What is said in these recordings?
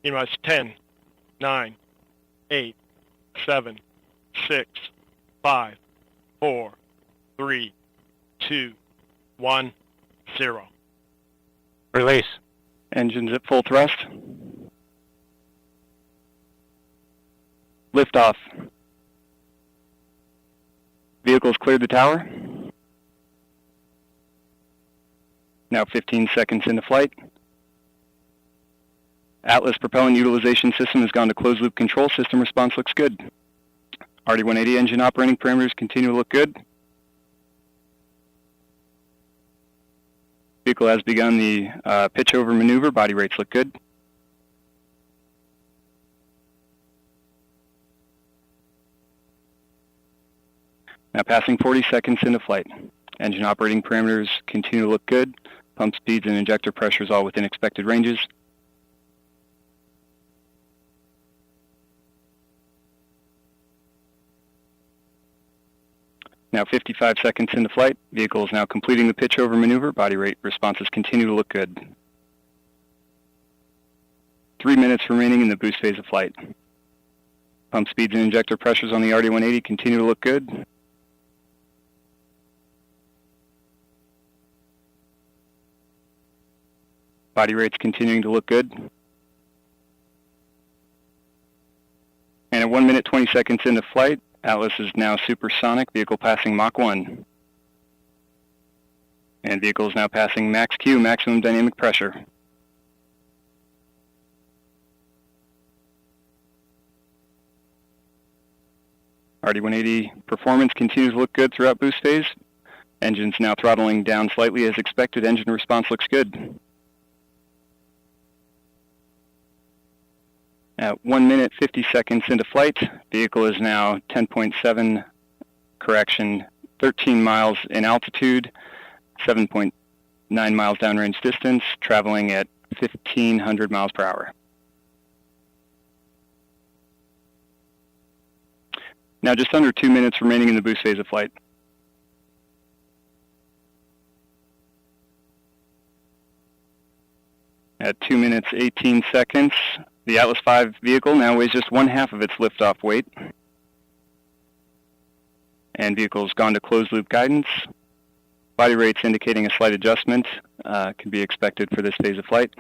T-minus 10, 9, 8, 7, 6, 5, 4, 3, 2, 1, 0. Release. Engines at full thrust. Liftoff. Vehicles cleared the tower. Now 15 seconds into flight. Atlas propellant utilization system has gone to closed loop control. System response looks good. RD-180 engine operating parameters continue to look good. Vehicle has begun the pitch over maneuver. Body rates look good. Now passing 40 seconds into flight. Engine operating parameters continue to look good. Pump speeds and injector pressures all within expected ranges. Now 55 seconds into flight. Vehicle is now completing the pitch over maneuver. Body rate responses continue to look good. 3 minutes remaining in the boost phase of flight. Pump speeds and injector pressures on the RD-180 continue to look good. Body rates continuing to look good. And at 1 minute 20 seconds into flight, Atlas is now supersonic, vehicle passing Mach 1. And vehicle is now passing max Q, maximum dynamic pressure. RD-180 performance continues to look good throughout boost phase. Engine's now throttling down slightly as expected. Engine response looks good. At 1 minute 50 seconds into flight, vehicle is now 10.7, 13 miles in altitude, 7.9 miles downrange distance, traveling at 1,500 miles per hour. Now just under 2 minutes remaining in the boost phase of flight. At 2 minutes 18 seconds, the Atlas V vehicle now weighs just 1/2 of its liftoff weight. And vehicle's gone to closed loop guidance. Body rates indicating a slight adjustment can be expected for this phase of flight.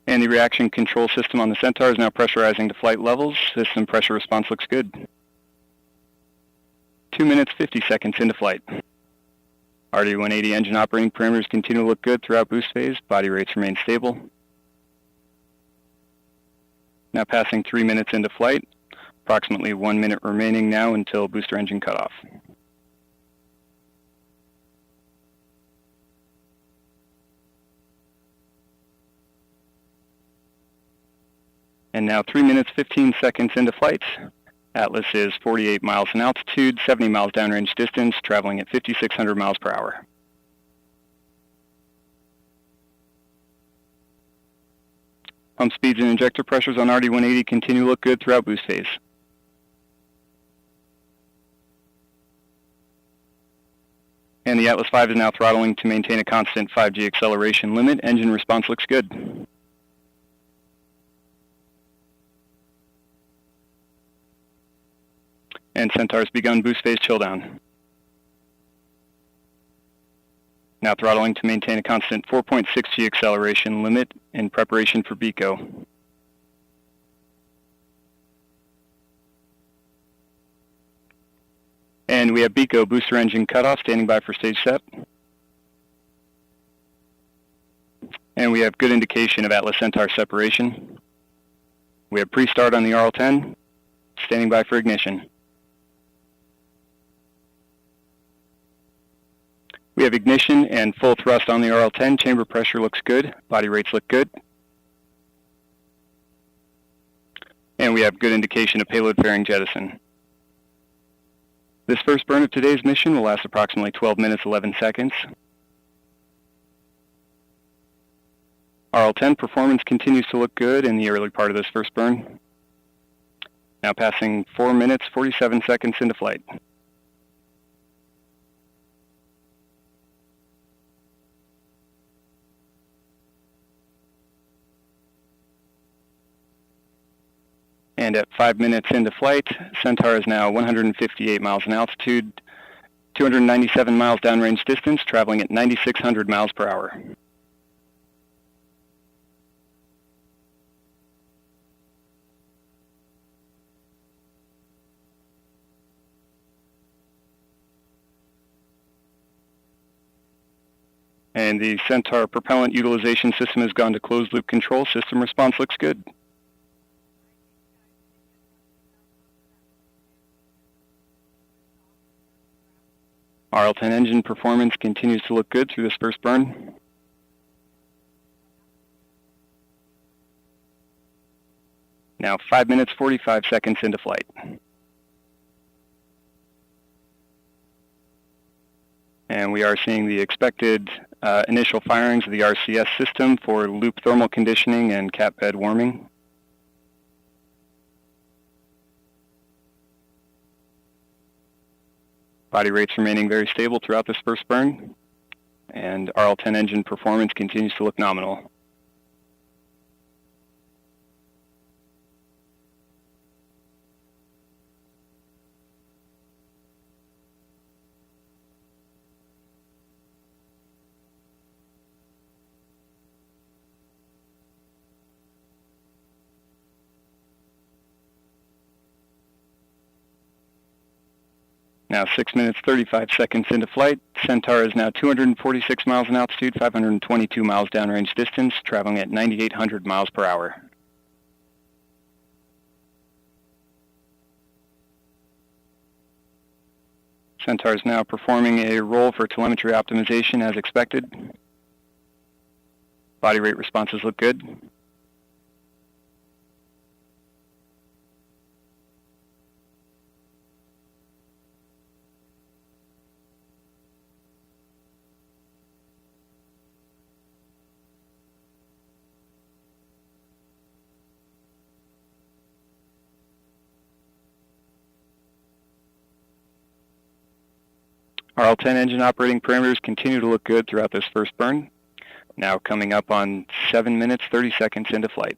And the reaction control system on the Centaur is now pressurizing to flight levels. System pressure response looks good. 2 minutes 50 seconds into flight. RD-180 engine operating parameters continue to look good throughout boost phase. Body rates remain stable. Now passing 3 minutes into flight. Approximately 1 minute remaining now until booster engine cutoff. And now 3 minutes 15 seconds into flight. Atlas is 48 miles in altitude, 70 miles downrange distance, traveling at 5,600 miles per hour. Pump speeds and injector pressures on RD-180 continue to look good throughout boost phase. And the Atlas V is now throttling to maintain a constant 5G acceleration limit. Engine response looks good. And Centaur's begun boost phase chill down. Now throttling to maintain a constant 4.6G acceleration limit in preparation for BECO. And we have BECO booster engine cutoff standing by for stage set. And we have good indication of Atlas Centaur separation. We have pre-start on the RL-10, standing by for ignition. We have ignition and full thrust on the RL-10. Chamber pressure looks good. Body rates look good. And we have good indication of payload fairing jettison. This first burn of today's mission will last approximately 12 minutes, 11 seconds. RL-10 performance continues to look good in the early part of this first burn. Now passing 4 minutes, 47 seconds into flight. And at 5 minutes into flight, Centaur is now 158 miles in altitude, 297 miles downrange distance, traveling at 9,600 miles per hour. And the Centaur propellant utilization system has gone to closed loop control. System response looks good. RL-10 engine performance continues to look good through this first burn. Now 5 minutes, 45 seconds into flight. And we are seeing the expected initial firings of the RCS system for loop thermal conditioning and cap bed warming. Body rates remaining very stable throughout this first burn, and RL-10 engine performance continues to look nominal. Now 6 minutes, 35 seconds into flight. Centaur is now 246 miles in altitude, 522 miles downrange distance, traveling at 9,800 miles per hour. Centaur is now performing a roll for telemetry optimization as expected. Body rate responses look good. RL-10 engine operating parameters continue to look good throughout this first burn. Now coming up on 7 minutes, 30 seconds into flight.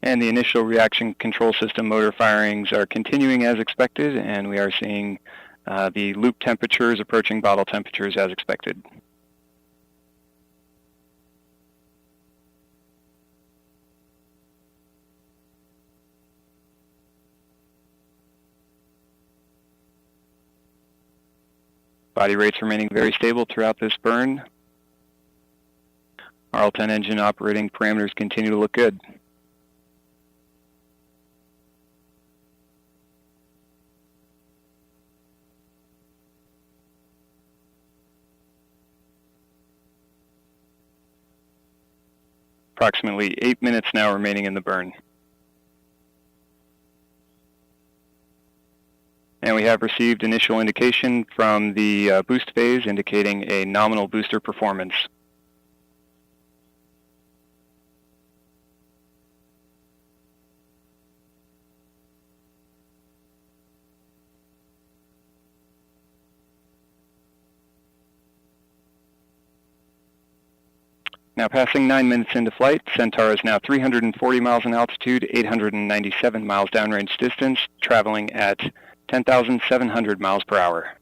And the initial reaction control system motor firings are continuing as expected, and we are seeing the loop temperatures approaching bottle temperatures as expected. Body rates remaining very stable throughout this burn. RL-10 engine operating parameters continue to look good. Approximately 8 minutes now remaining in the burn. And we have received initial indication from the boost phase indicating a nominal booster performance. Now passing 9 minutes into flight, Centaur is now 340 miles in altitude, 897 miles downrange distance, traveling at 10,700 miles per hour.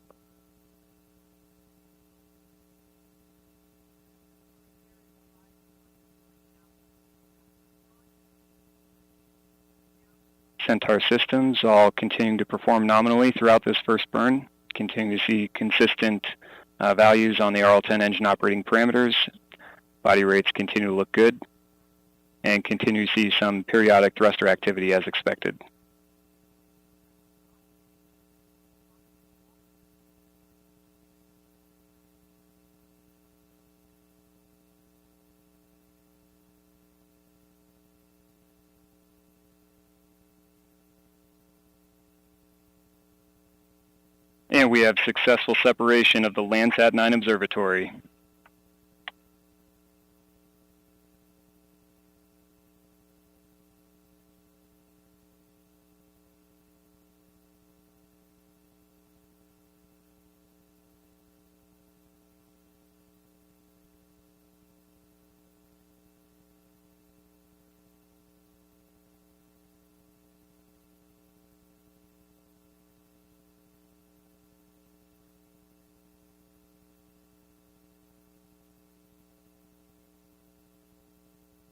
Centaur systems all continuing to perform nominally throughout this first burn, continuing to see consistent values on the RL-10 engine operating parameters. Body rates continue to look good, and continue to see some periodic thruster activity as expected. And we have successful separation of the Landsat 9 observatory.